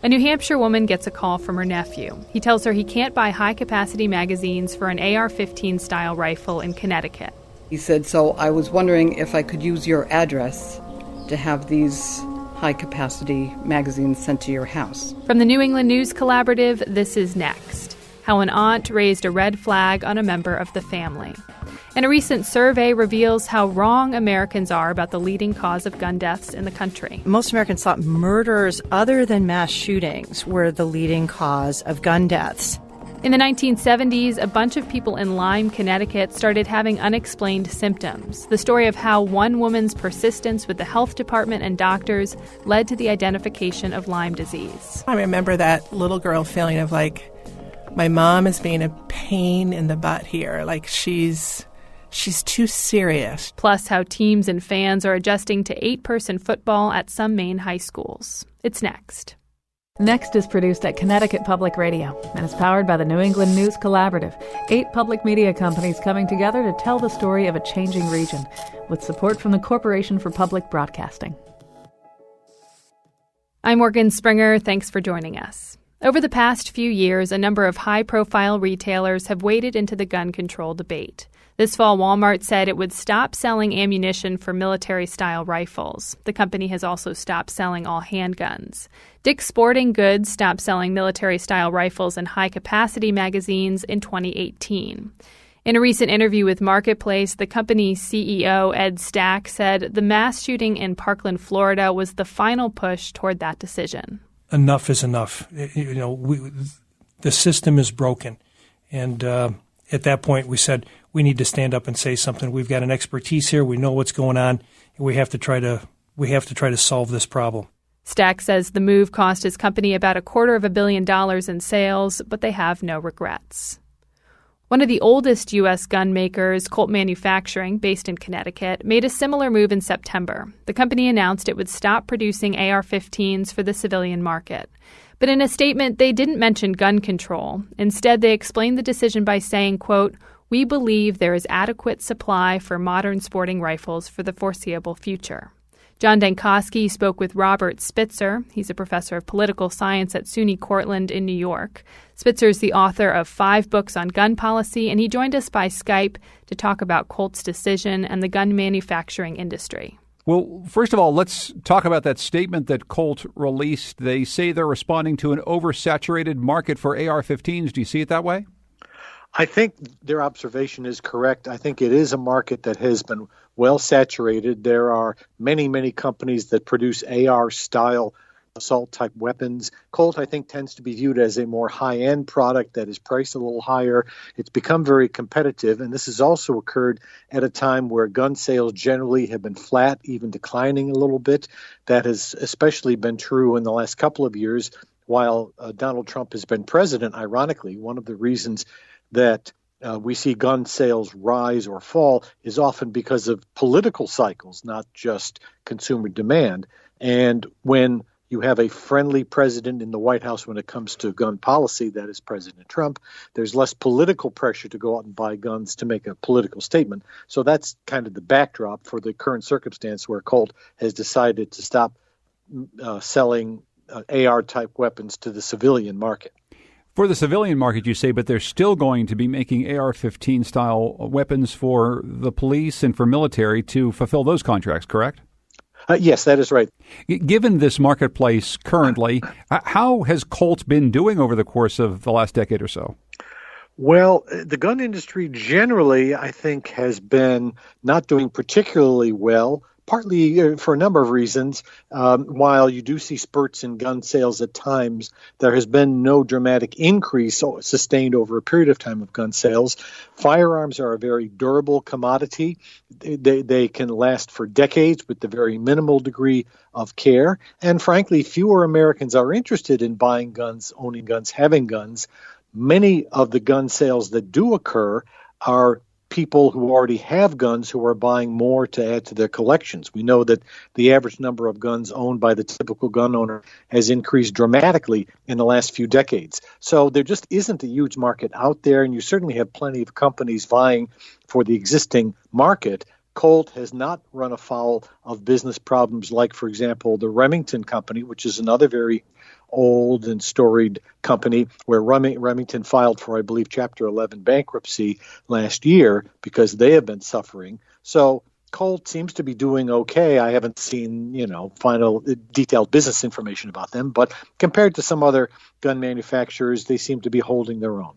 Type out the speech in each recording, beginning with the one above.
A New Hampshire woman gets a call from her nephew. He tells her he can't buy high-capacity magazines for an AR-15-style rifle in Connecticut. He said, so I was wondering if I could use your address to have these high-capacity magazines sent to your house. From the New England News Collaborative, this is Next: how an aunt raised a red flag on a member of the family. And a recent survey reveals how wrong Americans are about the leading cause of gun deaths in the country. Most Americans thought murders other than mass shootings were the leading cause of gun deaths. In the 1970s, a bunch of people in Lyme, Connecticut started having unexplained symptoms. The story of how one woman's persistence with the health department and doctors led to the identification of Lyme disease. I remember that little girl feeling of like, my mom is being a pain in the butt here. Like she's too serious. Plus how teams and fans are adjusting to 8-person football at some Maine high schools. It's next. Next is produced at Connecticut Public Radio and is powered by the New England News Collaborative, 8 public media companies coming together to tell the story of a changing region, with support from the Corporation for Public Broadcasting. I'm Morgan Springer. Thanks for joining us. Over the past few years, a number of high-profile retailers have waded into the gun control debate. This fall, Walmart said it would stop selling ammunition for military-style rifles. The company has also stopped selling all handguns. Dick's Sporting Goods stopped selling military-style rifles and high-capacity magazines in 2018. In a recent interview with Marketplace, the company's CEO, Ed Stack, said the mass shooting in Parkland, Florida, was the final push toward that decision. Enough is enough. The system is broken. And at that point, we said, we need to stand up and say something. We've got an expertise here. We know what's going on. And we have to try to solve this problem. Stack says the move cost his company about $250 million in sales, but they have no regrets. One of the oldest U.S. gun makers, Colt Manufacturing, based in Connecticut, made a similar move in September. The company announced it would stop producing AR-15s for the civilian market. But in a statement, they didn't mention gun control. Instead, they explained the decision by saying, quote, "We believe there is adequate supply for modern sporting rifles for the foreseeable future." John Dankosky spoke with Robert Spitzer. He's a professor of political science at SUNY Cortland in New York. Spitzer's the author of 5 books on gun policy, and he joined us by Skype to talk about Colt's decision and the gun manufacturing industry. Well, first of all, let's talk about that statement that Colt released. They say they're responding to an oversaturated market for AR-15s. Do you see it that way? I think their observation is correct. I think it is a market that has been well saturated. There are many, many companies that produce AR-style assault-type weapons. Colt, I think, tends to be viewed as a more high-end product that is priced a little higher. It's become very competitive, and this has also occurred at a time where gun sales generally have been flat, even declining a little bit. That has especially been true in the last couple of years while Donald Trump has been president. Ironically, one of the reasons that we see gun sales rise or fall is often because of political cycles, not just consumer demand. And when you have a friendly president in the White House when it comes to gun policy, that is President Trump, there's less political pressure to go out and buy guns to make a political statement. So that's kind of the backdrop for the current circumstance where Colt has decided to stop selling AR-type weapons to the civilian market. For the civilian market, you say, but they're still going to be making AR-15 style weapons for the police and for military to fulfill those contracts, correct? Yes, that is right. Given this marketplace currently, how has Colt been doing over the course of the last decade or so? Well, the gun industry generally, I think, has been not doing particularly well, partly for a number of reasons. While you do see spurts in gun sales at times, there has been no dramatic increase sustained over a period of time of gun sales. Firearms are a very durable commodity. They can last for decades with the very minimal degree of care. And frankly, fewer Americans are interested in buying guns, owning guns, having guns. Many of the gun sales that do occur are people who already have guns who are buying more to add to their collections. We know that the average number of guns owned by the typical gun owner has increased dramatically in the last few decades. So there just isn't a huge market out there, and you certainly have plenty of companies vying for the existing market. Colt has not run afoul of business problems like, for example, the Remington Company, which is another very old and storied company where Remington filed for, I believe, Chapter 11 bankruptcy last year because they have been suffering. So Colt seems to be doing okay. I haven't seen, final detailed business information about them, but compared to some other gun manufacturers, they seem to be holding their own.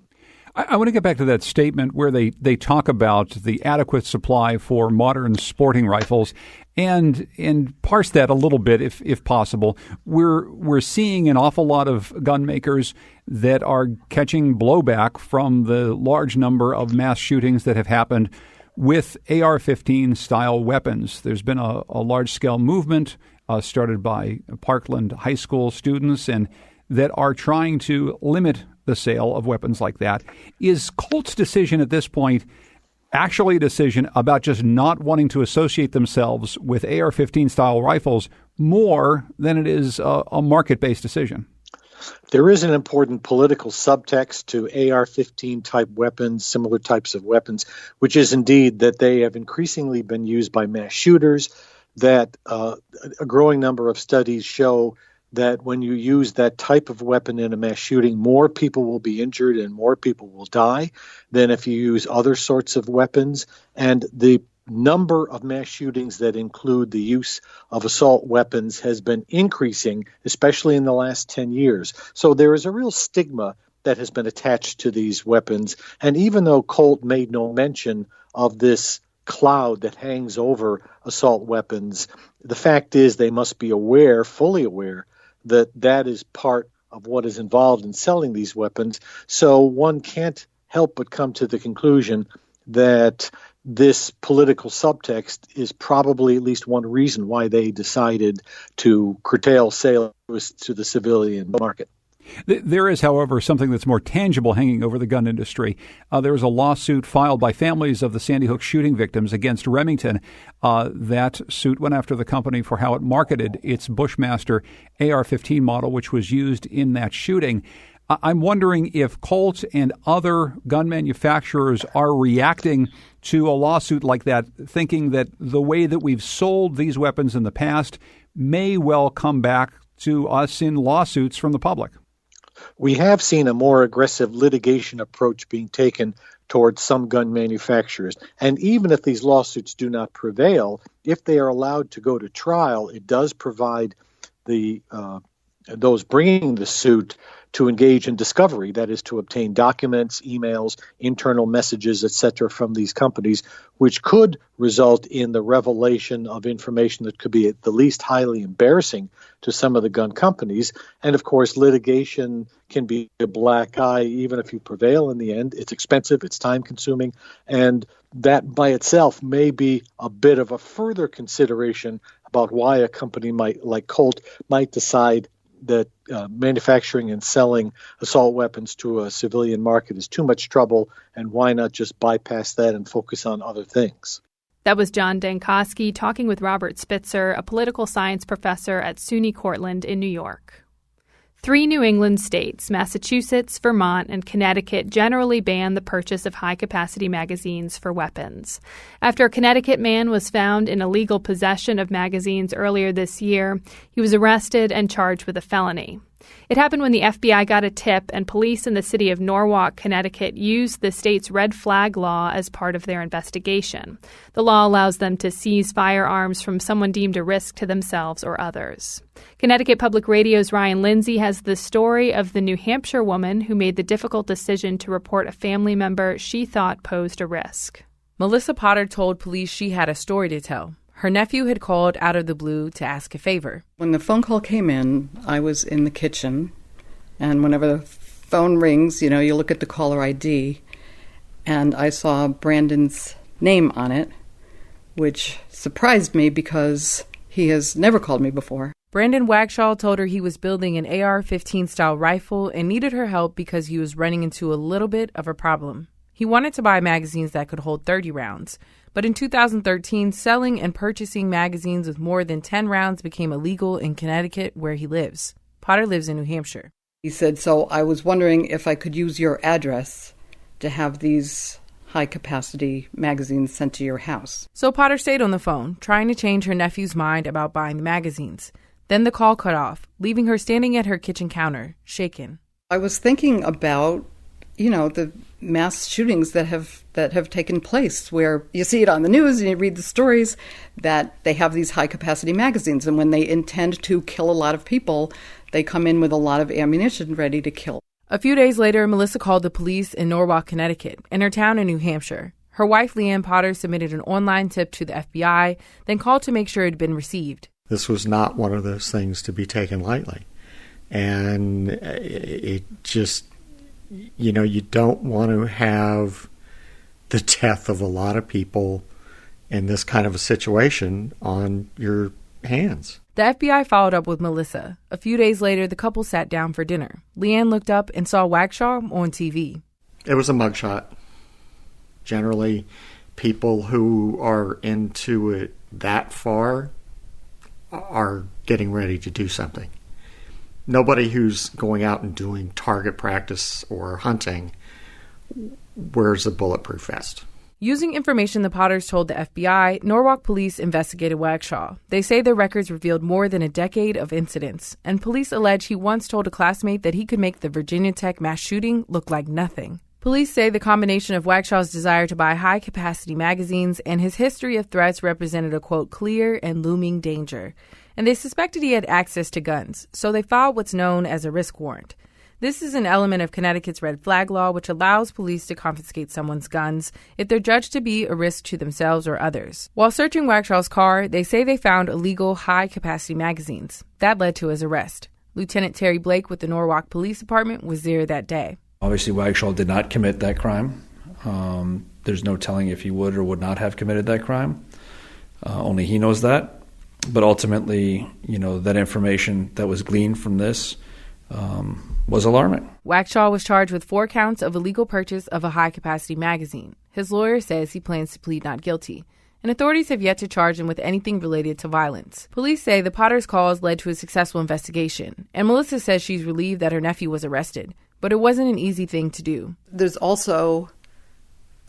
I want to get back to that statement where they talk about the adequate supply for modern sporting rifles and parse that a little bit if possible. We're seeing an awful lot of gun makers that are catching blowback from the large number of mass shootings that have happened with AR-15 style weapons. There's been a large-scale movement started by Parkland High School students and that are trying to limit the sale of weapons like that. Is Colt's decision at this point actually a decision about just not wanting to associate themselves with AR-15 style rifles more than it is a market-based decision? There is an important political subtext to AR-15 type weapons, similar types of weapons, which is indeed that they have increasingly been used by mass shooters, that a growing number of studies show that when you use that type of weapon in a mass shooting, more people will be injured and more people will die than if you use other sorts of weapons. And the number of mass shootings that include the use of assault weapons has been increasing, especially in the last 10 years. So there is a real stigma that has been attached to these weapons. And even though Colt made no mention of this cloud that hangs over assault weapons, the fact is they must be aware, fully aware, that that is part of what is involved in selling these weapons. So one can't help but come to the conclusion that this political subtext is probably at least one reason why they decided to curtail sales to the civilian market. There is, however, something that's more tangible hanging over the gun industry. There was a lawsuit filed by families of the Sandy Hook shooting victims against Remington. That suit went after the company for how it marketed its Bushmaster AR-15 model, which was used in that shooting. I'm wondering if Colt and other gun manufacturers are reacting to a lawsuit like that, thinking that the way that we've sold these weapons in the past may well come back to us in lawsuits from the public. We have seen a more aggressive litigation approach being taken towards some gun manufacturers. And even if these lawsuits do not prevail, if they are allowed to go to trial, it does provide those bringing the suit to engage in discovery, that is to obtain documents, emails, internal messages, etc. from these companies, which could result in the revelation of information that could be at the least highly embarrassing to some of the gun companies. And of course, litigation can be a black eye, even if you prevail in the end. It's expensive, it's time consuming, and that by itself may be a bit of a further consideration about why a company like Colt might decide that manufacturing and selling assault weapons to a civilian market is too much trouble, and why not just bypass that and focus on other things. That was John Dankosky talking with Robert Spitzer, a political science professor at SUNY Cortland in New York. 3 New England states, Massachusetts, Vermont, and Connecticut, generally ban the purchase of high-capacity magazines for weapons. After a Connecticut man was found in illegal possession of magazines earlier this year, he was arrested and charged with a felony. It happened when the FBI got a tip, and police in the city of Norwalk, Connecticut, used the state's red flag law as part of their investigation. The law allows them to seize firearms from someone deemed a risk to themselves or others. Connecticut Public Radio's Ryan Lindsay has the story of the New Hampshire woman who made the difficult decision to report a family member she thought posed a risk. Melissa Potter told police she had a story to tell. Her nephew had called out of the blue to ask a favor. When the phone call came in, I was in the kitchen, and whenever the phone rings, you look at the caller ID, and I saw Brandon's name on it, which surprised me because he has never called me before. Brandon Wagshaw told her he was building an AR-15 style rifle and needed her help because he was running into a little bit of a problem. He wanted to buy magazines that could hold 30 rounds. But in 2013, selling and purchasing magazines with more than 10 rounds became illegal in Connecticut, where he lives. Potter lives in New Hampshire. He said, so I was wondering if I could use your address to have these high-capacity magazines sent to your house. So Potter stayed on the phone, trying to change her nephew's mind about buying the magazines. Then the call cut off, leaving her standing at her kitchen counter, shaken. I was thinking about, the mass shootings that have taken place, where you see it on the news and you read the stories that they have these high-capacity magazines, and when they intend to kill a lot of people, they come in with a lot of ammunition ready to kill. A few days later, Melissa called the police in Norwalk, Connecticut, and her town in New Hampshire. Her wife, Leanne Potter, submitted an online tip to the FBI, then called to make sure it had been received. This was not one of those things to be taken lightly. And it just, you don't want to have the death of a lot of people in this kind of a situation on your hands. The FBI followed up with Melissa. A few days later, the couple sat down for dinner. Leanne looked up and saw Wagshaw on TV. It was a mugshot. Generally, people who are into it that far are getting ready to do something. Nobody who's going out and doing target practice or hunting wears a bulletproof vest. Using information the Potters told the FBI, Norwalk police investigated Wagshaw. They say their records revealed more than a decade of incidents, and police allege he once told a classmate that he could make the Virginia Tech mass shooting look like nothing. Police say the combination of Wagshaw's desire to buy high-capacity magazines and his history of threats represented a, quote, clear and looming danger. And they suspected he had access to guns, so they filed what's known as a risk warrant. This is an element of Connecticut's red flag law, which allows police to confiscate someone's guns if they're judged to be a risk to themselves or others. While searching Wagshaw's car, they say they found illegal high-capacity magazines. That led to his arrest. Lieutenant Terry Blake with the Norwalk Police Department was there that day. Obviously, Wagshaw did not commit that crime. There's no telling if he would or would not have committed that crime. Only he knows that. But ultimately, that information that was gleaned from this was alarming. Wagshaw was charged with 4 counts of illegal purchase of a high-capacity magazine. His lawyer says he plans to plead not guilty, and authorities have yet to charge him with anything related to violence. Police say the Potters' calls led to a successful investigation, and Melissa says she's relieved that her nephew was arrested, but it wasn't an easy thing to do. There's also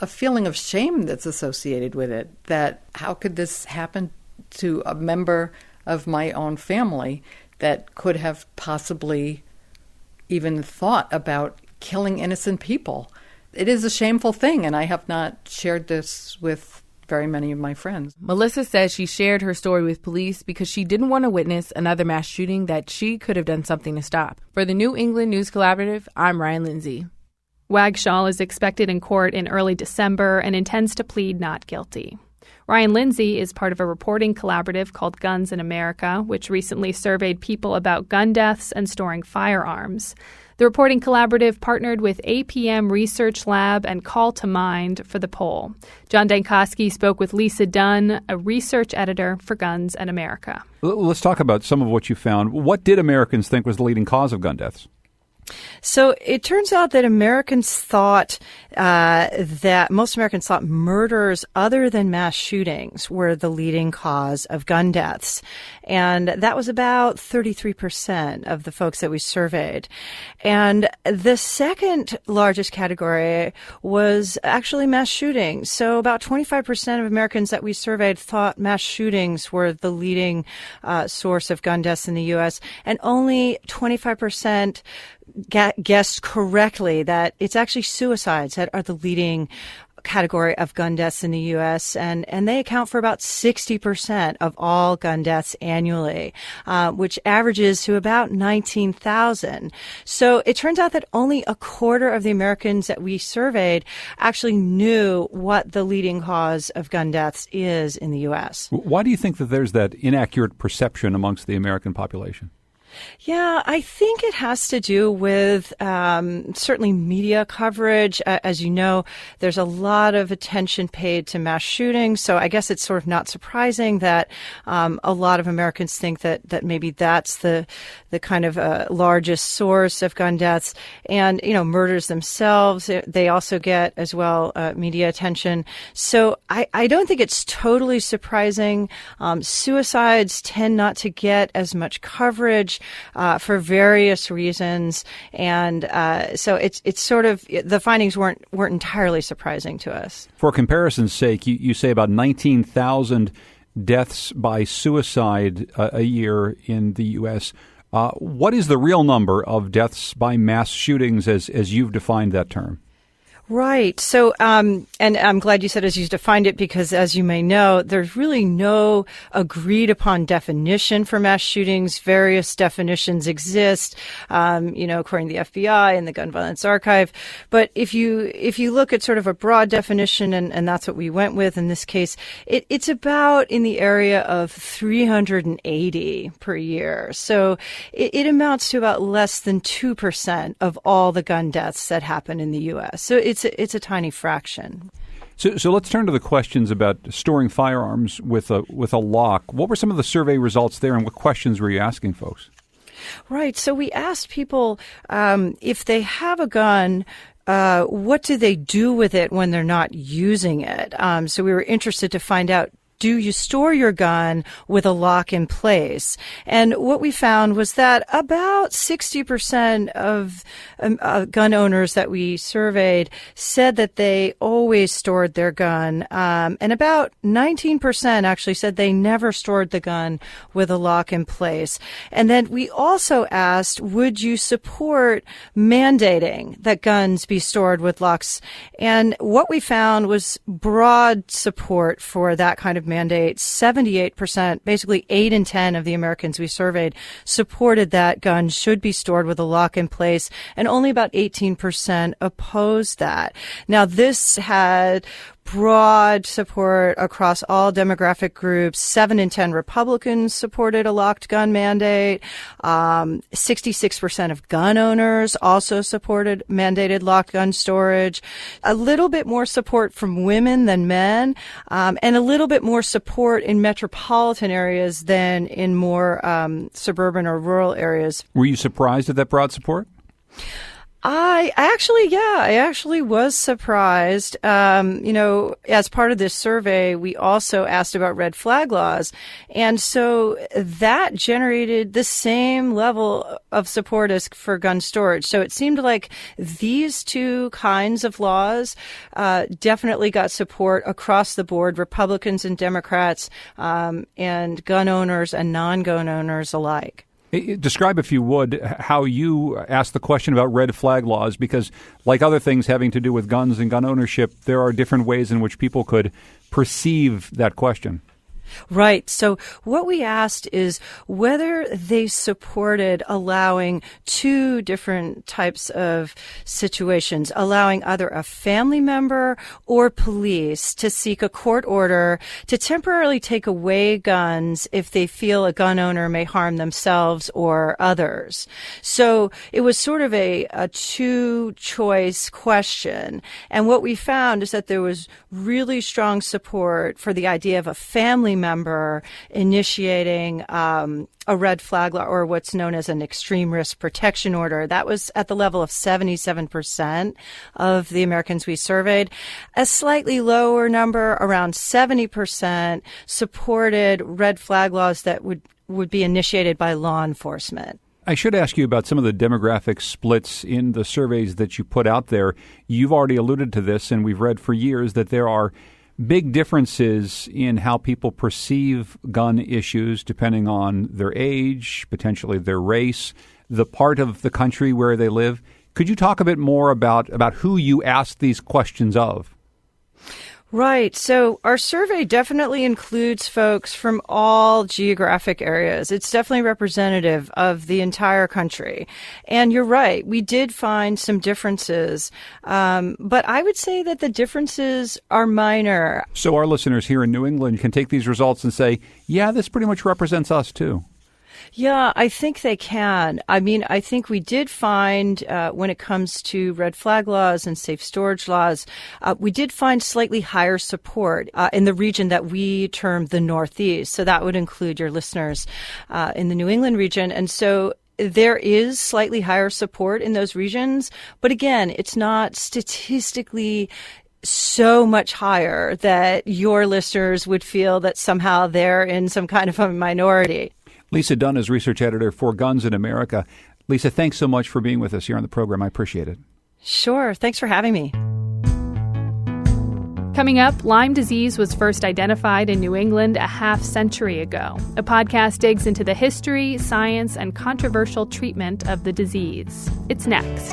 a feeling of shame that's associated with it, that how could this happen to a member of my own family that could have possibly even thought about killing innocent people. It is a shameful thing, and I have not shared this with very many of my friends. Melissa says she shared her story with police because she didn't want to witness another mass shooting that she could have done something to stop. For the New England News Collaborative, I'm Ryan Lindsay. Wagshaw is expected in court in early December and intends to plead not guilty. Ryan Lindsay is part of a reporting collaborative called Guns in America, which recently surveyed people about gun deaths and storing firearms. The reporting collaborative partnered with APM Research Lab and Call to Mind for the poll. John Dankosky spoke with Lisa Dunn, a research editor for Guns in America. Let's talk about some of what you found. What did Americans think was the leading cause of gun deaths? So it turns out that Americans thought most Americans thought murders other than mass shootings were the leading cause of gun deaths. And that was about 33% of the folks that we surveyed. And the second largest category was actually mass shootings. So about 25% of Americans that we surveyed thought mass shootings were the leading source of gun deaths in the U.S. And only 25% guessed correctly that it's actually suicides that are the leading category of gun deaths in the U.S., and they account for about 60% of all gun deaths annually, which averages to about 19,000. So it turns out that only a quarter of the Americans that we surveyed actually knew what the leading cause of gun deaths is in the U.S. Why do you think that there's that inaccurate perception amongst the American population? Yeah, I think it has to do with certainly media coverage. As you know, there's a lot of attention paid to mass shootings, so I guess it's sort of not surprising that a lot of Americans think that maybe that's the kind of largest source of gun deaths. And, murders themselves, they also get as well media attention. So I don't think it's totally surprising. Suicides tend not to get as much coverage for various reasons, and so it's sort of the findings weren't entirely surprising to us. For comparison's sake, you say about 19,000 deaths by suicide a year in the U.S. What is the real number of deaths by mass shootings as you've defined that term? Right. So, and I'm glad you said as you defined it, because as you may know, there's really no agreed upon definition for mass shootings. Various definitions exist, according to the FBI and the Gun Violence Archive. But if you look at sort of a broad definition, and that's what we went with in this case, it's about in the area of 380 per year. So it amounts to about less than 2% of all the gun deaths that happen in the U.S. So it's a tiny fraction. So let's turn to the questions about storing firearms with a lock. What were some of the survey results there, and what questions were you asking folks? Right. So we asked people if they have a gun, what do they do with it when they're not using it? So we were interested to find out, do you store your gun with a lock in place? And what we found was that about 60% of gun owners that we surveyed said that they always stored their gun. And about 19% actually said they never stored the gun with a lock in place. And then we also asked, would you support mandating that guns be stored with locks? And what we found was broad support for that kind of mandate. 78%, basically 8 in 10 of the Americans we surveyed, supported that guns should be stored with a lock in place, and only about 18% opposed that. Now, this had broad support across all demographic groups. 7 in 10 Republicans supported a locked gun mandate. 66% of gun owners also supported mandated locked gun storage. A little bit more support from women than men, and a little bit more support in metropolitan areas than in more suburban or rural areas. Were you surprised at that broad support? I actually was surprised. As part of this survey, we also asked about red flag laws. And so that generated the same level of support as for gun storage. So it seemed like these two kinds of laws definitely got support across the board, Republicans and Democrats, and gun owners and non-gun owners alike. Describe, if you would, how you asked the question about red flag laws, because like other things having to do with guns and gun ownership, there are different ways in which people could perceive that question. Right. So what we asked is whether they supported allowing two different types of situations, allowing either a family member or police to seek a court order to temporarily take away guns if they feel a gun owner may harm themselves or others. So it was sort of a two-choice question. And what we found is that there was really strong support for the idea of a family member initiating a red flag law, or what's known as an extreme risk protection order. That was at the level of 77% of the Americans we surveyed. A slightly lower number, around 70%, supported red flag laws that would be initiated by law enforcement. I should ask you about some of the demographic splits in the surveys that you put out there. You've already alluded to this, and we've read for years that there are big differences in how people perceive gun issues depending on their age, potentially their race, the part of the country where they live. Could you talk a bit more about who you asked these questions of? Right. So our survey definitely includes folks from all geographic areas. It's definitely representative of the entire country. And you're right. We did find some differences. But I would say that the differences are minor. So our listeners here in New England can take these results and say, yeah, this pretty much represents us too. Yeah, I think they can. I mean, I think we did find when it comes to red flag laws and safe storage laws, we did find slightly higher support in the region that we term the Northeast. So that would include your listeners in the New England region. And so there is slightly higher support in those regions. But again, it's not statistically so much higher that your listeners would feel that somehow they're in some kind of a minority. Lisa Dunn is research editor for Guns in America. Lisa, thanks so much for being with us here on the program. I appreciate it. Sure. Thanks for having me. Coming up, Lyme disease was first identified in New England a half-century ago. A podcast digs into the history, science, and controversial treatment of the disease. It's next.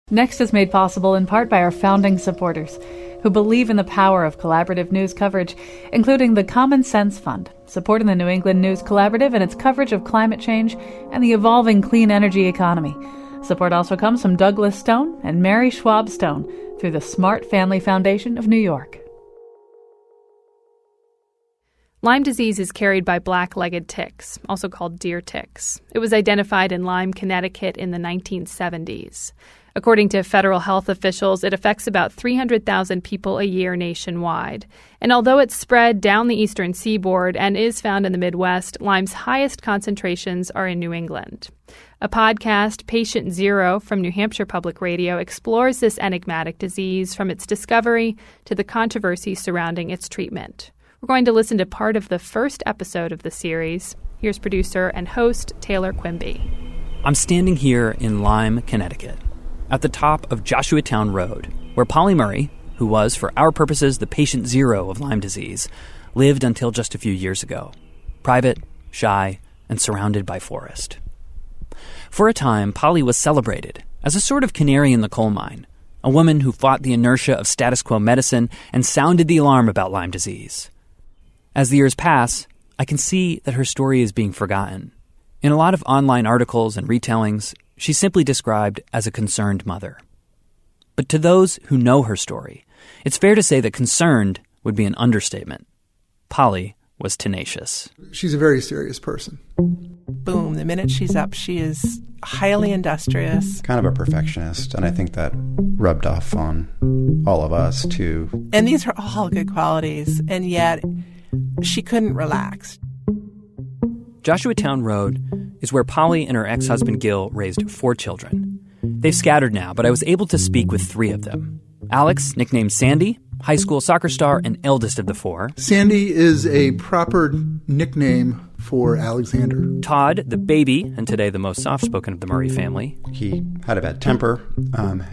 Next is made possible in part by our founding supporters, who believe in the power of collaborative news coverage, including the Common Sense Fund, supporting the New England News Collaborative and its coverage of climate change and the evolving clean energy economy. Support also comes from Douglas Stone and Mary Schwab Stone through the Smart Family Foundation of New York. Lyme disease is carried by black-legged ticks, also called deer ticks. It was identified in Lyme, Connecticut in the 1970s. According to federal health officials, it affects about 300,000 people a year nationwide. And although it's spread down the eastern seaboard and is found in the Midwest, Lyme's highest concentrations are in New England. A podcast, Patient Zero, from New Hampshire Public Radio, explores this enigmatic disease from its discovery to the controversy surrounding its treatment. We're going to listen to part of the first episode of the series. Here's producer and host Taylor Quimby. I'm standing here in Lyme, Connecticut, at the top of Joshuatown Road, where Polly Murray, who was, for our purposes, the patient zero of Lyme disease, lived until just a few years ago. Private, shy, and surrounded by forest. For a time, Polly was celebrated as a sort of canary in the coal mine, a woman who fought the inertia of status quo medicine and sounded the alarm about Lyme disease. As the years pass, I can see that her story is being forgotten. In a lot of online articles and retellings, she's simply described as a concerned mother. But to those who know her story, it's fair to say that concerned would be an understatement. Polly was tenacious. She's a very serious person. Boom, the minute she's up, she is highly industrious. Kind of a perfectionist, and I think that rubbed off on all of us, too. And these are all good qualities, and yet she couldn't relax. Joshuatown Road is where Polly and her ex-husband Gil raised 4 children. They've scattered now, but I was able to speak with 3 of them. Alex, nicknamed Sandy, high school soccer star and eldest of the 4. Sandy is a proper nickname for Alexander. Todd, the baby, and today the most soft-spoken of the Murray family. He had a bad temper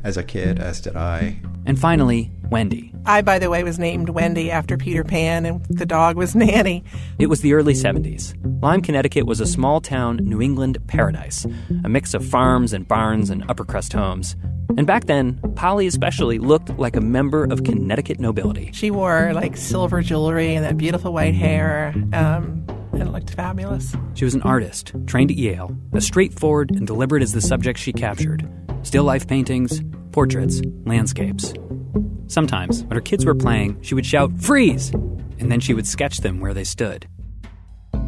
as a kid, as did I. And finally, Wendy. I, by the way, was named Wendy after Peter Pan, and the dog was Nanny. It was the early 70s. Lyme, Connecticut was a small-town New England paradise, a mix of farms and barns and upper-crust homes. And back then, Polly especially looked like a member of Connecticut nobility. She wore, silver jewelry and that beautiful white hair, and it looked fabulous. She was an artist, trained at Yale, as straightforward and deliberate as the subjects she captured. Still life paintings, portraits, landscapes. Sometimes, when her kids were playing, she would shout, "Freeze!" and then she would sketch them where they stood.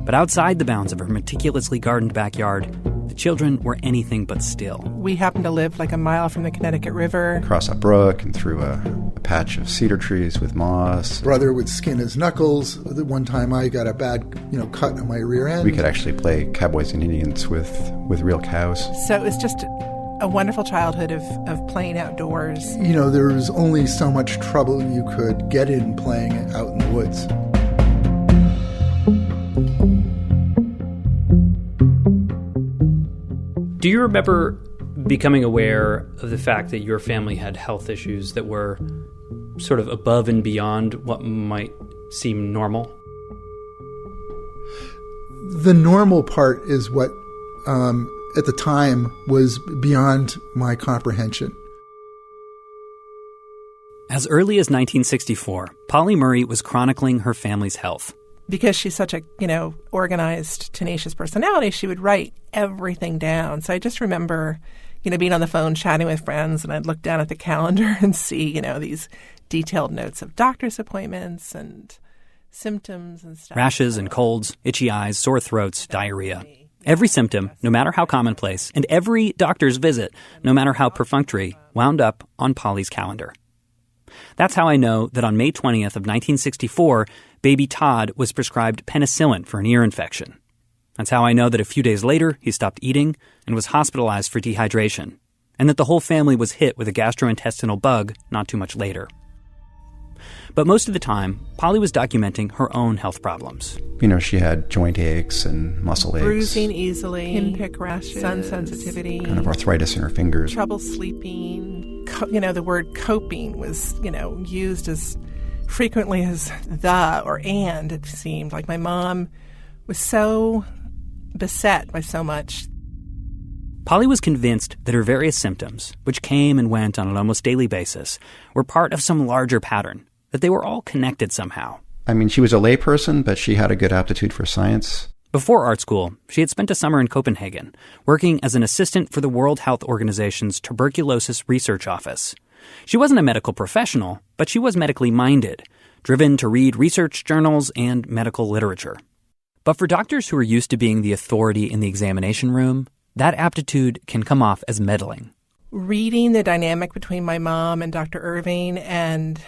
But outside the bounds of her meticulously gardened backyard, the children were anything but still. We happened to live a mile from the Connecticut River. Across a brook and through a patch of cedar trees with moss. Brother would skin his knuckles. The one time I got a bad, cut on my rear end. We could actually play cowboys and Indians with real cows. So it was just a wonderful childhood of playing outdoors. There was only so much trouble you could get in playing out in the woods. Do you remember becoming aware of the fact that your family had health issues that were sort of above and beyond what might seem normal? The normal part is what, at the time, was beyond my comprehension. As early as 1964, Polly Murray was chronicling her family's health. Because she's such a, organized, tenacious personality, she would write everything down. So I just remember, being on the phone chatting with friends, and I'd look down at the calendar and see, these detailed notes of doctor's appointments and symptoms and stuff. Rashes and colds, itchy eyes, sore throats, diarrhea. Every symptom, no matter how commonplace, and every doctor's visit, no matter how perfunctory, wound up on Polly's calendar. That's how I know that on May 20th of 1964, baby Todd was prescribed penicillin for an ear infection. That's how I know that a few days later, he stopped eating and was hospitalized for dehydration, and that the whole family was hit with a gastrointestinal bug not too much later. But most of the time, Polly was documenting her own health problems. You know, she had joint aches and muscle aches. Bruising easily, pinprick rashes, sun sensitivity, kind of arthritis in her fingers. Trouble sleeping. The word coping was, used as frequently as the or and, it seemed. Like my mom was so beset by so much. Polly was convinced that her various symptoms, which came and went on an almost daily basis, were part of some larger pattern, that they were all connected somehow. I mean, she was a layperson, but she had a good aptitude for science. Before art school, she had spent a summer in Copenhagen, working as an assistant for the World Health Organization's tuberculosis research office. She wasn't a medical professional, but she was medically minded, driven to read research journals and medical literature. But for doctors who are used to being the authority in the examination room, that aptitude can come off as meddling. Reading the dynamic between my mom and Dr. Irving, and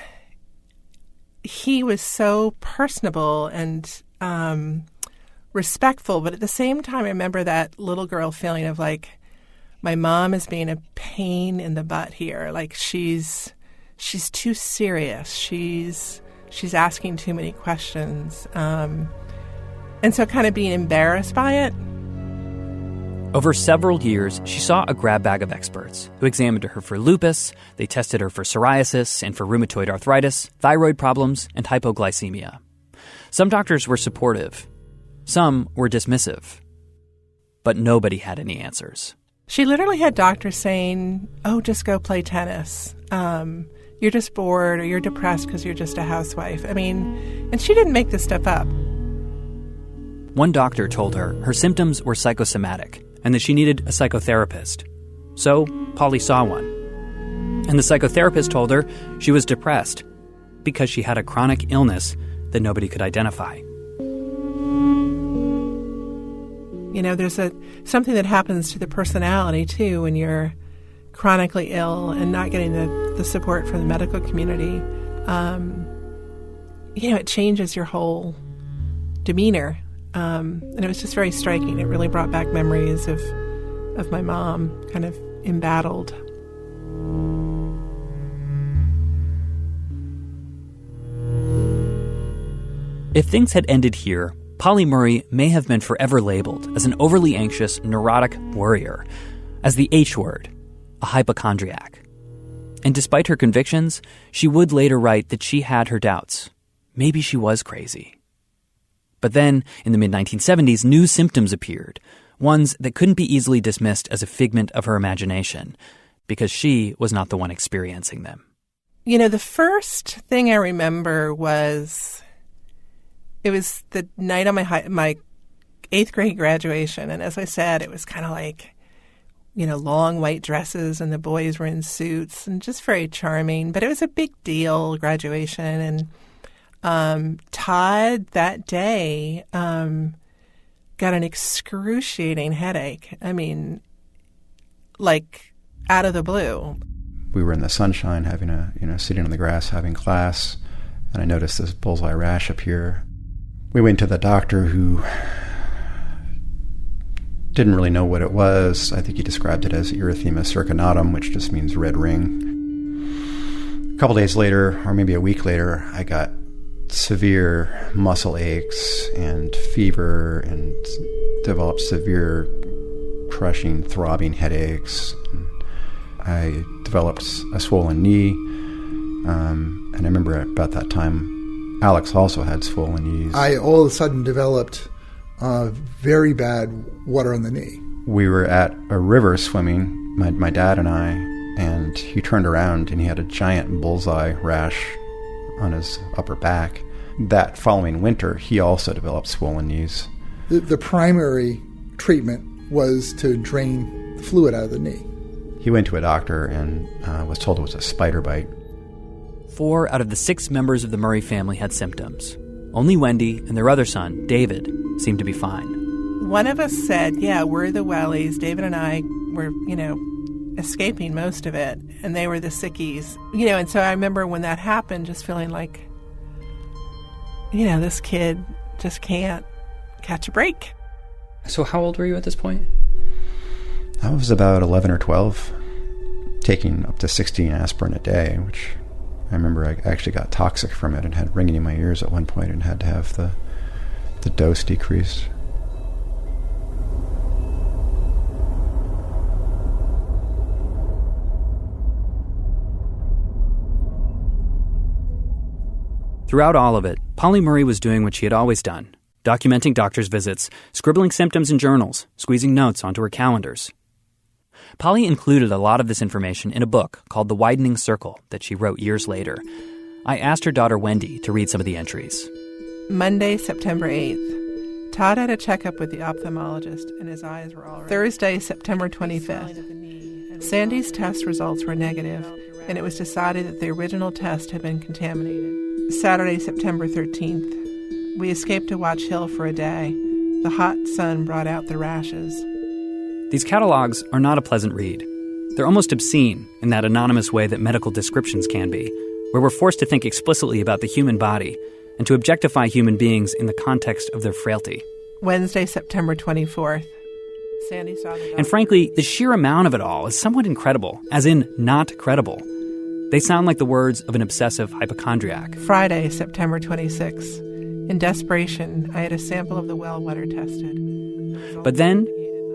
he was so personable and respectful, but at the same time, I remember that little girl feeling of like, my mom is being a pain in the butt here. Like she's too serious. She's asking too many questions. And so kind of being embarrassed by it. Over several years, she saw a grab bag of experts who examined her for lupus, they tested her for psoriasis and for rheumatoid arthritis, thyroid problems, and hypoglycemia. Some doctors were supportive. Some were dismissive. But nobody had any answers. She literally had doctors saying, oh, just go play tennis. You're just bored or you're depressed because you're just a housewife. I mean, and she didn't make this stuff up. One doctor told her her symptoms were psychosomatic and that she needed a psychotherapist. So Polly saw one. And the psychotherapist told her she was depressed because she had a chronic illness that nobody could identify. There's something that happens to the personality, too, when you're chronically ill and not getting the support from the medical community. It changes your whole demeanor. And it was just very striking. It really brought back memories of my mom kind of embattled. If things had ended here, Polly Murray may have been forever labeled as an overly anxious, neurotic worrier, as the H word, a hypochondriac. And despite her convictions, she would later write that she had her doubts. Maybe she was crazy. But then, in the mid-1970s, new symptoms appeared, ones that couldn't be easily dismissed as a figment of her imagination, because she was not the one experiencing them. The first thing I remember it was the night of my 8th grade graduation, and as I said, it was kind of like, long white dresses, and the boys were in suits, and just very charming. But it was a big deal, graduation, and Todd that day got an excruciating headache. I mean, like out of the blue. We were in the sunshine, sitting on the grass having class, and I noticed this bullseye rash appear. We went to the doctor, who didn't really know what it was. I think he described it as erythema circinatum, which just means red ring. A couple days later, or maybe a week later, I got severe muscle aches and fever and developed severe crushing, throbbing headaches. I developed a swollen knee, and I remember about that time, Alex also had swollen knees. I all of a sudden developed very bad water on the knee. We were at a river swimming, my dad and I, and he turned around and he had a giant bullseye rash on his upper back. That following winter, he also developed swollen knees. The primary treatment was to drain the fluid out of the knee. He went to a doctor and was told it was a spider bite. 4 out of the 6 members of the Murray family had symptoms. Only Wendy and their other son, David, seemed to be fine. One of us said, yeah, we're the wellies. David and I were, escaping most of it, and they were the sickies. And so I remember when that happened, just feeling like, this kid just can't catch a break. So how old were you at this point? I was about 11 or 12, taking up to 16 aspirin a day, which I remember I actually got toxic from it and had ringing in my ears at one point and had to have the dose decreased. Throughout all of it, Polly Murray was doing what she had always done, documenting doctor's visits, scribbling symptoms in journals, squeezing notes onto her calendars. Polly included a lot of this information in a book called The Widening Circle that she wrote years later. I asked her daughter Wendy to read some of the entries. Monday, September 8th. Todd had a checkup with the ophthalmologist, and his eyes were all right. Thursday, September 25th. Sandy's test results were negative, and it was decided that the original test had been contaminated. Saturday, September 13th. We escaped to Watch Hill for a day. The hot sun brought out the rashes. These catalogs are not a pleasant read. They're almost obscene in that anonymous way that medical descriptions can be, where we're forced to think explicitly about the human body and to objectify human beings in the context of their frailty. Wednesday, September 24th. Sandy saw the doctor. And frankly, the sheer amount of it all is somewhat incredible, as in not credible. They sound like the words of an obsessive hypochondriac. Friday, September 26th. In desperation, I had a sample of the well water tested. But then,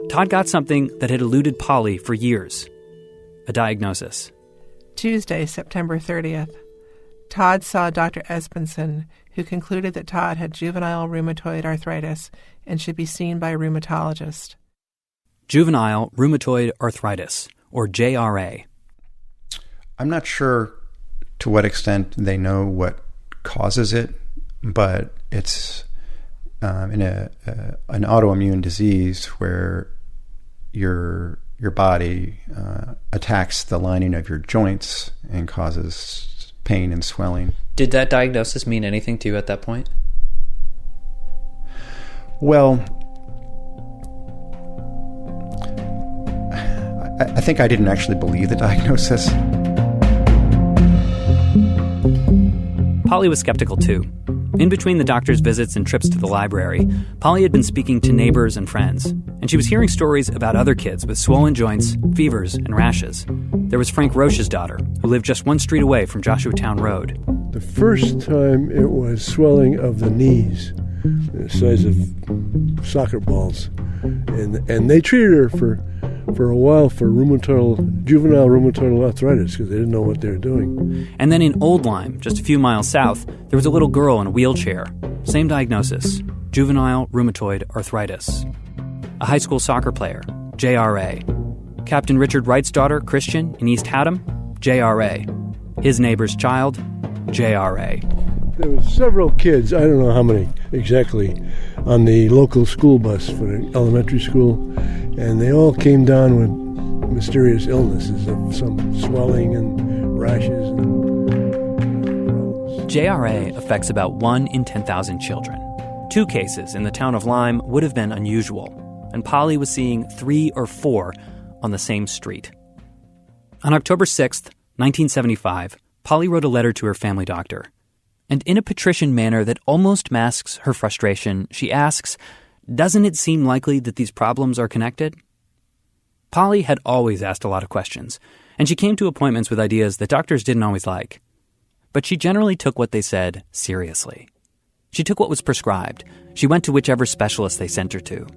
Todd got something that had eluded Polly for years. A diagnosis. Tuesday, September 30th. Todd saw Dr. Espenson, who concluded that Todd had juvenile rheumatoid arthritis and should be seen by a rheumatologist. Juvenile rheumatoid arthritis, or JRA. I'm not sure to what extent they know what causes it, but it's in an autoimmune disease where your body attacks the lining of your joints and causes pain and swelling. Did that diagnosis mean anything to you at that point? Well, I think I didn't actually believe the diagnosis. Polly was skeptical too. In between the doctor's visits and trips to the library, Polly had been speaking to neighbors and friends, and she was hearing stories about other kids with swollen joints, fevers, and rashes. There was Frank Roche's daughter, who lived just one street away from Joshuatown Road. The first time it was swelling of the knees, the size of soccer balls, and they treated her for a while for juvenile rheumatoid arthritis because they didn't know what they were doing. And then in Old Lyme, just a few miles south, there was a little girl in a wheelchair. Same diagnosis, juvenile rheumatoid arthritis. A high school soccer player, JRA. Captain Richard Wright's daughter, Christian, in East Haddam, JRA. His neighbor's child, JRA. There were several kids, I don't know how many exactly, on the local school bus for the elementary school, and they all came down with mysterious illnesses of some swelling and rashes and problems. JRA affects about 1 in 10,000 children. 2 cases in the town of Lyme would have been unusual, and Polly was seeing 3 or 4 on the same street. On October 6th, 1975, Polly wrote a letter to her family doctor. And in a patrician manner that almost masks her frustration, she asks, "Doesn't it seem likely that these problems are connected?" Polly had always asked a lot of questions, and she came to appointments with ideas that doctors didn't always like. But she generally took what they said seriously. She took what was prescribed. She went to whichever specialist they sent her to.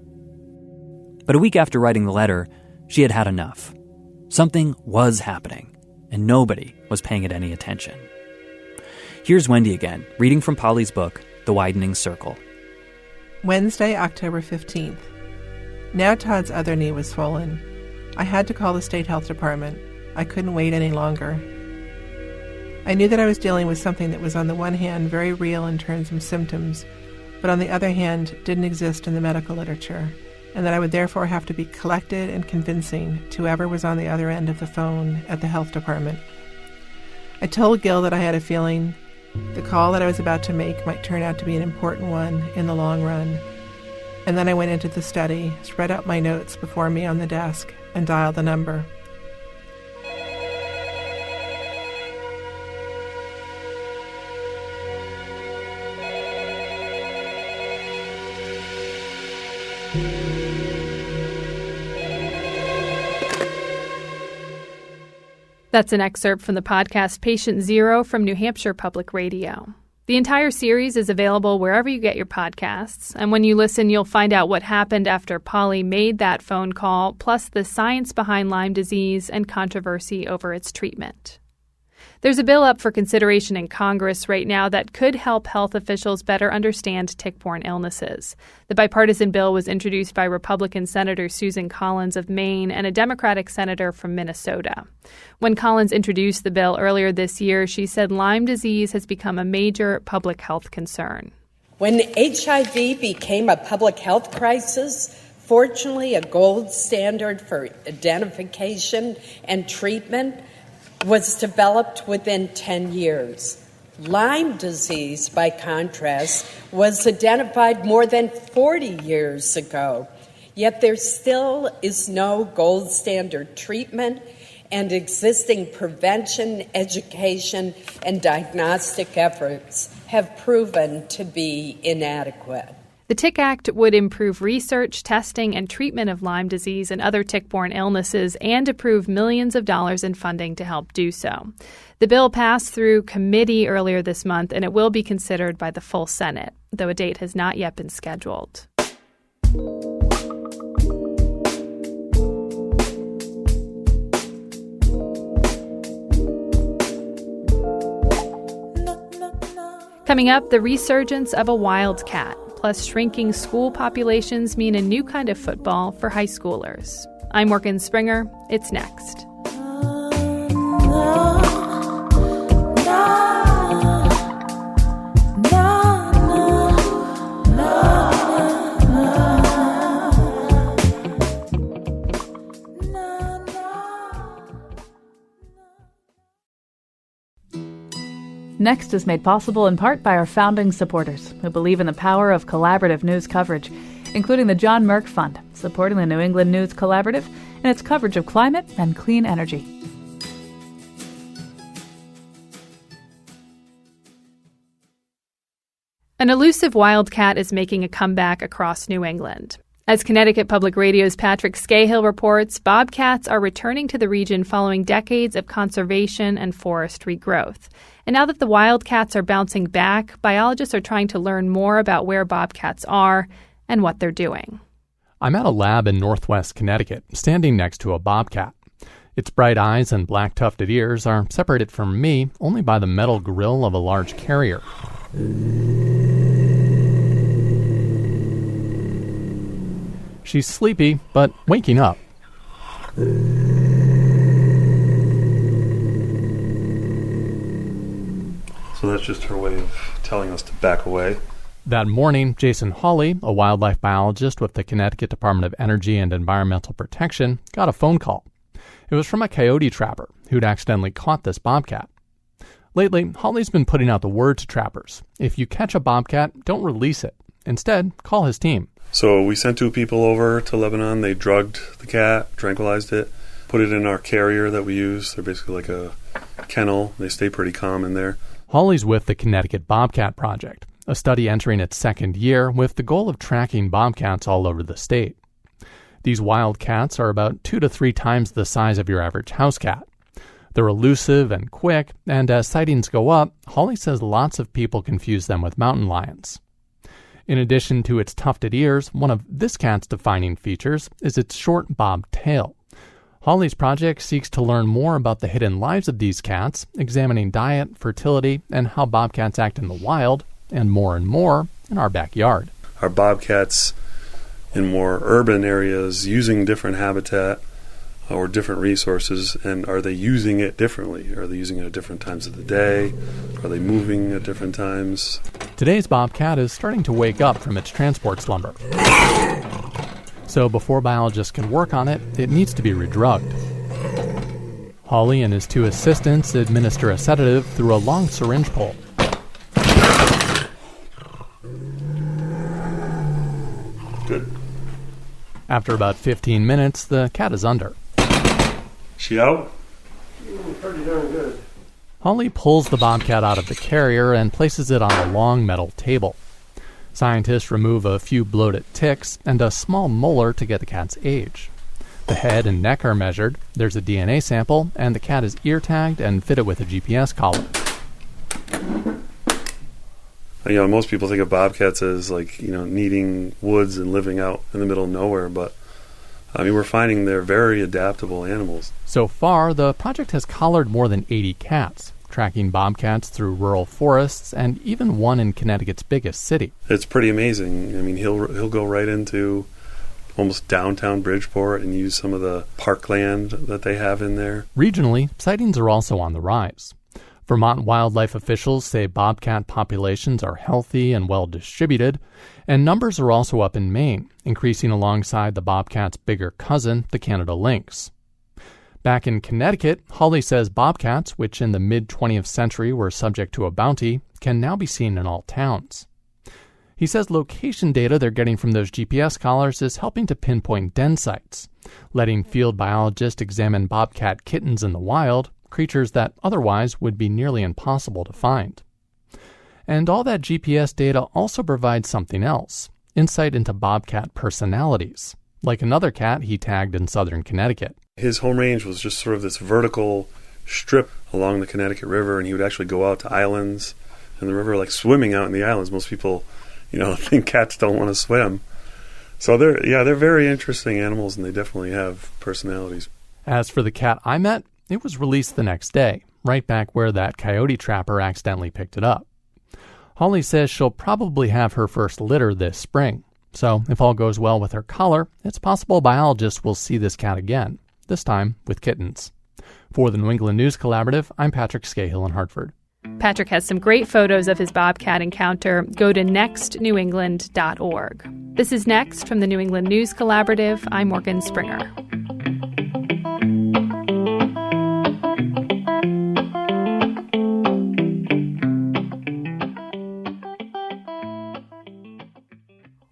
But a week after writing the letter, she had had enough. Something was happening, and nobody was paying it any attention. Here's Wendy again, reading from Polly's book, The Widening Circle. Wednesday, October 15th. Now Todd's other knee was swollen. I had to call the state health department. I couldn't wait any longer. I knew that I was dealing with something that was on the one hand very real in terms of symptoms, but on the other hand didn't exist in the medical literature, and that I would therefore have to be collected and convincing to whoever was on the other end of the phone at the health department. I told Gil that I had a feeling the call that I was about to make might turn out to be an important one in the long run. And then I went into the study, spread out my notes before me on the desk, and dialed the number. That's an excerpt from the podcast Patient Zero from New Hampshire Public Radio. The entire series is available wherever you get your podcasts, and when you listen, you'll find out what happened after Polly made that phone call, plus the science behind Lyme disease and controversy over its treatment. There's a bill up for consideration in Congress right now that could help health officials better understand tick-borne illnesses. The bipartisan bill was introduced by Republican Senator Susan Collins of Maine and a Democratic senator from Minnesota. When Collins introduced the bill earlier this year, she said Lyme disease has become a major public health concern. When HIV became a public health crisis, fortunately, a gold standard for identification and treatment was developed within 10 years. Lyme disease, by contrast, was identified more than 40 years ago. Yet there still is no gold standard treatment, and existing prevention, education, and diagnostic efforts have proven to be inadequate. The Tick Act would improve research, testing, and treatment of Lyme disease and other tick-borne illnesses and approve millions of dollars in funding to help do so. The bill passed through committee earlier this month, and it will be considered by the full Senate, though a date has not yet been scheduled. Coming up, the resurgence of a wildcat. Plus, shrinking school populations mean a new kind of football for high schoolers. I'm Morgan Springer. It's next. Next is made possible in part by our founding supporters who believe in the power of collaborative news coverage, including the John Merck Fund, supporting the New England News Collaborative and its coverage of climate and clean energy. An elusive wildcat is making a comeback across New England. As Connecticut Public Radio's Patrick Scahill reports, bobcats are returning to the region following decades of conservation and forest regrowth. And now that the wildcats are bouncing back, biologists are trying to learn more about where bobcats are and what they're doing. I'm at a lab in northwest Connecticut, standing next to a bobcat. Its bright eyes and black tufted ears are separated from me only by the metal grill of a large carrier. She's sleepy, but waking up. So that's just her way of telling us to back away. That morning, Jason Hawley, a wildlife biologist with the Connecticut Department of Energy and Environmental Protection, got a phone call. It was from a coyote trapper who'd accidentally caught this bobcat. Lately, Hawley's been putting out the word to trappers. If you catch a bobcat, don't release it. Instead, call his team. So we sent 2 people over to Lebanon. They drugged the cat, tranquilized it, put it in our carrier that we use. They're basically like a kennel. They stay pretty calm in there. Hawley's with the Connecticut Bobcat Project, a study entering its second year with the goal of tracking bobcats all over the state. These wild cats are about 2 to 3 times the size of your average house cat. They're elusive and quick, and as sightings go up, Hawley says lots of people confuse them with mountain lions. In addition to its tufted ears, one of this cat's defining features is its short bobbed tail. Hawley's project seeks to learn more about the hidden lives of these cats, examining diet, fertility, and how bobcats act in the wild, and more in our backyard. Are bobcats in more urban areas using different habitat or different resources, and are they using it differently? Are they using it at different times of the day? Are they moving at different times? Today's bobcat is starting to wake up from its transport slumber. So before biologists can work on it, it needs to be redrugged. Hawley and his 2 assistants administer a sedative through a long syringe pole. Good. After about 15 minutes, the cat is under. She out? Pretty darn good. Hawley pulls the bobcat out of the carrier and places it on a long metal table. Scientists remove a few bloated ticks and a small molar to get the cat's age. The head and neck are measured, there's a DNA sample, and the cat is ear-tagged and fitted with a GPS collar. Most people think of bobcats as needing woods and living out in the middle of nowhere, but we're finding they're very adaptable animals. So far, the project has collared more than 80 cats, tracking bobcats through rural forests and even one in Connecticut's biggest city. It's pretty amazing. He'll go right into almost downtown Bridgeport and use some of the parkland that they have in there. Regionally, sightings are also on the rise. Vermont wildlife officials say bobcat populations are healthy and well distributed, and numbers are also up in Maine, increasing alongside the bobcat's bigger cousin, the Canada lynx. Back in Connecticut, Hawley says bobcats, which in the mid-20th century were subject to a bounty, can now be seen in all towns. He says location data they're getting from those GPS collars is helping to pinpoint den sites, letting field biologists examine bobcat kittens in the wild, creatures that otherwise would be nearly impossible to find. And all that GPS data also provides something else, insight into bobcat personalities, like another cat he tagged in southern Connecticut. His home range was just sort of this vertical strip along the Connecticut River, and he would actually go out to islands in the river, like swimming out in the islands. Most people, think cats don't want to swim. So they're very interesting animals, and they definitely have personalities. As for the cat I met, it was released the next day, right back where that coyote trapper accidentally picked it up. Hawley says she'll probably have her first litter this spring. So if all goes well with her collar, it's possible biologists will see this cat again, this time with kittens. For the New England News Collaborative, I'm Patrick Scahill in Hartford. Patrick has some great photos of his bobcat encounter. Go to nextnewengland.org. This is Next from the New England News Collaborative. I'm Morgan Springer.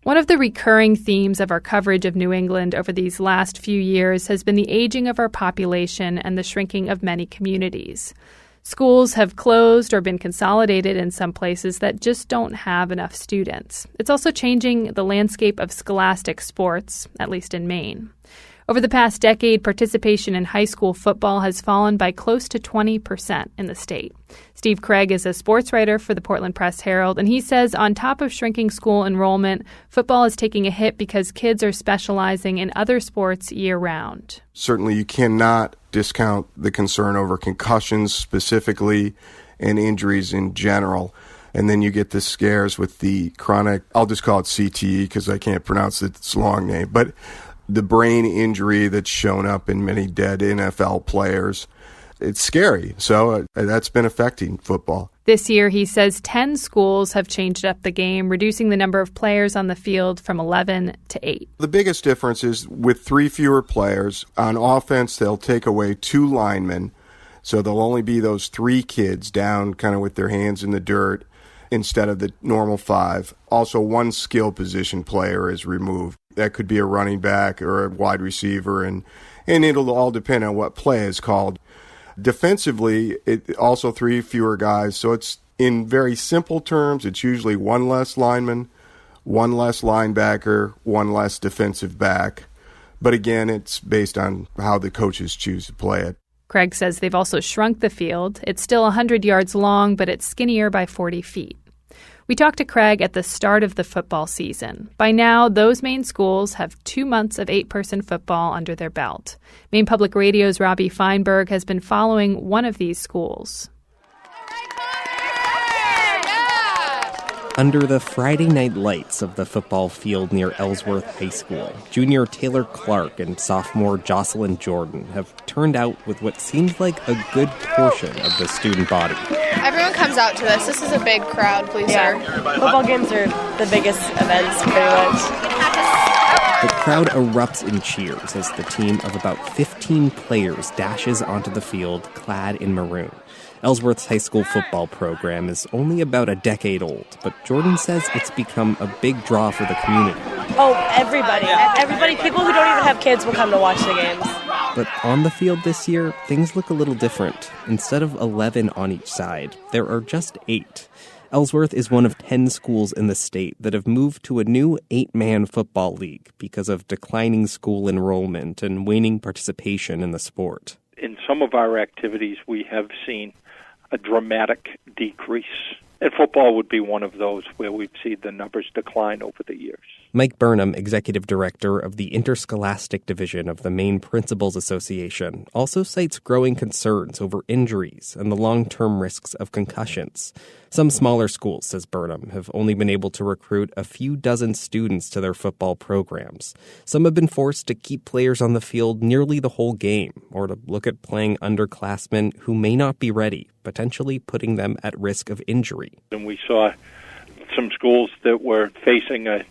One of the recurring themes of our coverage of New England over these last few years has been the aging of our population and the shrinking of many communities. Schools have closed or been consolidated in some places that just don't have enough students. It's also changing the landscape of scholastic sports, at least in Maine. Over the past decade, participation in high school football has fallen by close to 20% in the state. Steve Craig is a sports writer for the Portland Press-Herald, and he says on top of shrinking school enrollment, football is taking a hit because kids are specializing in other sports year-round. Certainly you cannot discount the concern over concussions specifically and injuries in general. And then you get the scares with the chronic, I'll just call it CTE because I can't pronounce its long name, but the brain injury that's shown up in many dead NFL players. It's scary. So that's been affecting football. This year, he says 10 schools have changed up the game, reducing the number of players on the field from 11 to 8. The biggest difference is with 3 fewer players. On offense, they'll take away 2 linemen. So there'll only be those 3 kids down kind of with their hands in the dirt instead of the normal 5. Also, 1 skill position player is removed. That could be a running back or a wide receiver, and it'll all depend on what play is called. Defensively, it also 3 fewer guys, so it's in very simple terms, it's usually 1 less lineman, 1 less linebacker, 1 less defensive back. But again, it's based on how the coaches choose to play it. Craig says they've also shrunk the field. It's still 100 yards long, but it's skinnier by 40 feet. We talked to Craig at the start of the football season. By now, those Maine schools have 2 months of 8-person football under their belt. Maine Public Radio's Robbie Feinberg has been following one of these schools. Under the Friday night lights of the football field near Ellsworth High School, junior Taylor Clark and sophomore Jocelyn Jordan have turned out with what seems like a good portion of the student body. Everyone comes out to this. This is a big crowd pleaser. Yeah. Football games are the biggest events, pretty much. The crowd erupts in cheers as the team of about 15 players dashes onto the field clad in maroon. Ellsworth's high school football program is only about a decade old, but Jordan says it's become a big draw for the community. Oh, everybody. Everybody, people who don't even have kids will come to watch the games. But on the field this year, things look a little different. Instead of 11 on each side, there are just 8. Ellsworth is one of 10 schools in the state that have moved to a new 8-man football league because of declining school enrollment and waning participation in the sport. In some of our activities, we have seen a dramatic decrease. And football would be one of those where we've seen the numbers decline over the years. Mike Burnham, executive director of the Interscholastic Division of the Maine Principals Association, also cites growing concerns over injuries and the long-term risks of concussions. Some smaller schools, says Burnham, have only been able to recruit a few dozen students to their football programs. Some have been forced to keep players on the field nearly the whole game, or to look at playing underclassmen who may not be ready, potentially putting them at risk of injury. And we saw some schools that were facing a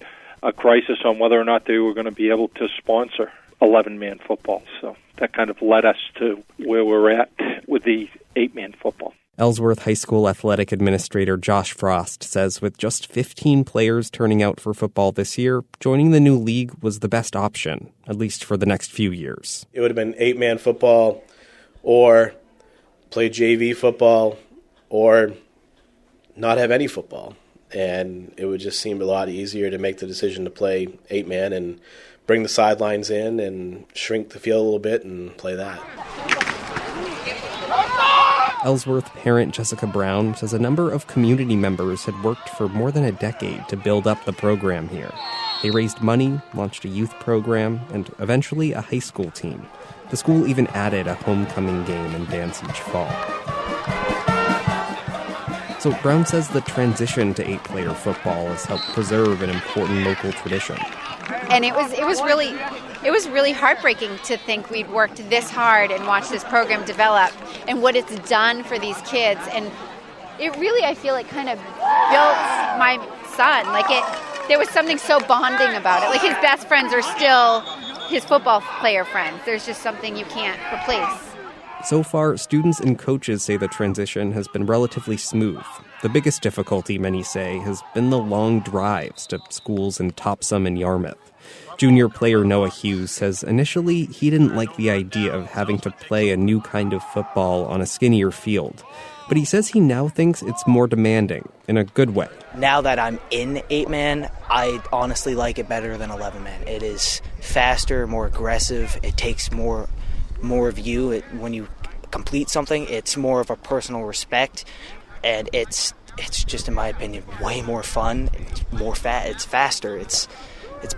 crisis on whether or not they were going to be able to sponsor 11-man football. So that kind of led us to where we're at with the 8-man football. Ellsworth High School athletic administrator Josh Frost says with just 15 players turning out for football this year, joining the new league was the best option, at least for the next few years. It would have been 8-man football or play JV football or not have any football. And it would just seem a lot easier to make the decision to play 8-man and bring the sidelines in and shrink the field a little bit and play that. Ellsworth parent Jessica Brown says a number of community members had worked for more than a decade to build up the program here. They raised money, launched a youth program, and eventually a high school team. The school even added a homecoming game and dance each fall. So Brown says the transition to 8-player football has helped preserve an important local tradition. And it was really heartbreaking to think we'd worked this hard and watched this program develop and what it's done for these kids. And it really, I feel like, kind of built my son. There was something so bonding about it. Like, his best friends are still his football player friends. There's just something you can't replace. So far, students and coaches say the transition has been relatively smooth. The biggest difficulty, many say, has been the long drives to schools in Topsom and Yarmouth. Junior player Noah Hughes says initially he didn't like the idea of having to play a new kind of football on a skinnier field. But he says he now thinks it's more demanding, in a good way. Now that I'm in 8-man, I honestly like it better than 11-man. It is faster, more aggressive. It takes more of you. When you complete something, it's more of a personal respect, and it's just, in my opinion, way more fun. It's faster. It's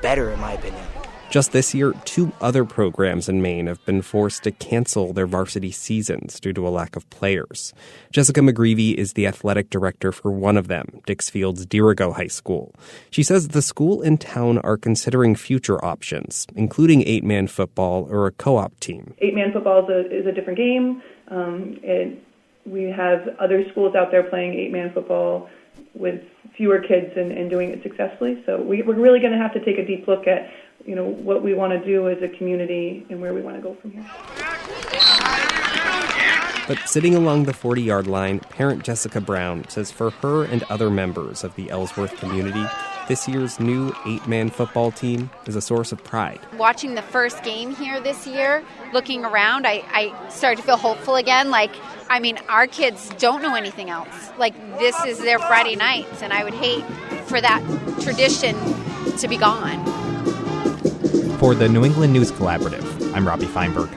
better, in my opinion. Just this year, 2 other programs in Maine have been forced to cancel their varsity seasons due to a lack of players. Jessica McGreevy is the athletic director for one of them, Dixfield's Dirigo High School. She says the school and town are considering future options, including 8-man football or a co-op team. 8-man football is a different game. We have other schools out there playing 8-man football with fewer kids and doing it successfully. So we're really going to have to take a deep look at what we want to do as a community and where we want to go from here. But sitting along the 40-yard line, parent Jessica Brown says for her and other members of the Ellsworth community, this year's new 8-man football team is a source of pride. Watching the first game here this year, looking around, I started to feel hopeful again. Our kids don't know anything else. This is their Friday nights, and I would hate for that tradition to be gone. For the New England News Collaborative, I'm Robbie Feinberg.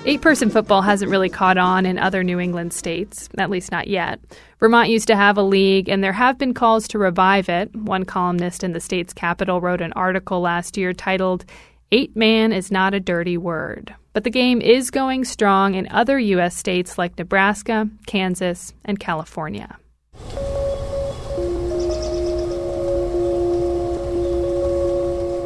8-person football hasn't really caught on in other New England states, at least not yet. Vermont used to have a league, and there have been calls to revive it. One columnist in the state's capital wrote an article last year titled, 8-man is not a dirty word. But the game is going strong in other U.S. states like Nebraska, Kansas, and California.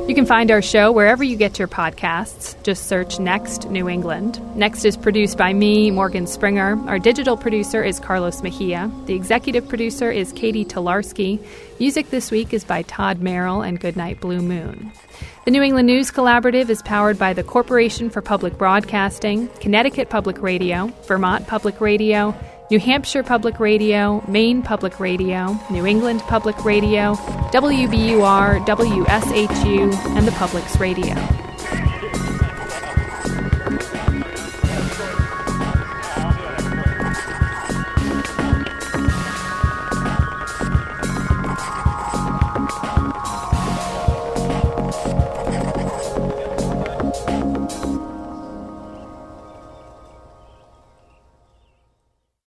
You can find our show wherever you get your podcasts. Just search Next New England. Next is produced by me, Morgan Springer. Our digital producer is Carlos Mejia. The executive producer is Katie Tolarski. Music this week is by Todd Merrill and Goodnight Blue Moon. The New England News Collaborative is powered by the Corporation for Public Broadcasting, Connecticut Public Radio, Vermont Public Radio, New Hampshire Public Radio, Maine Public Radio, New England Public Radio, WBUR, WSHU, and the Public's Radio.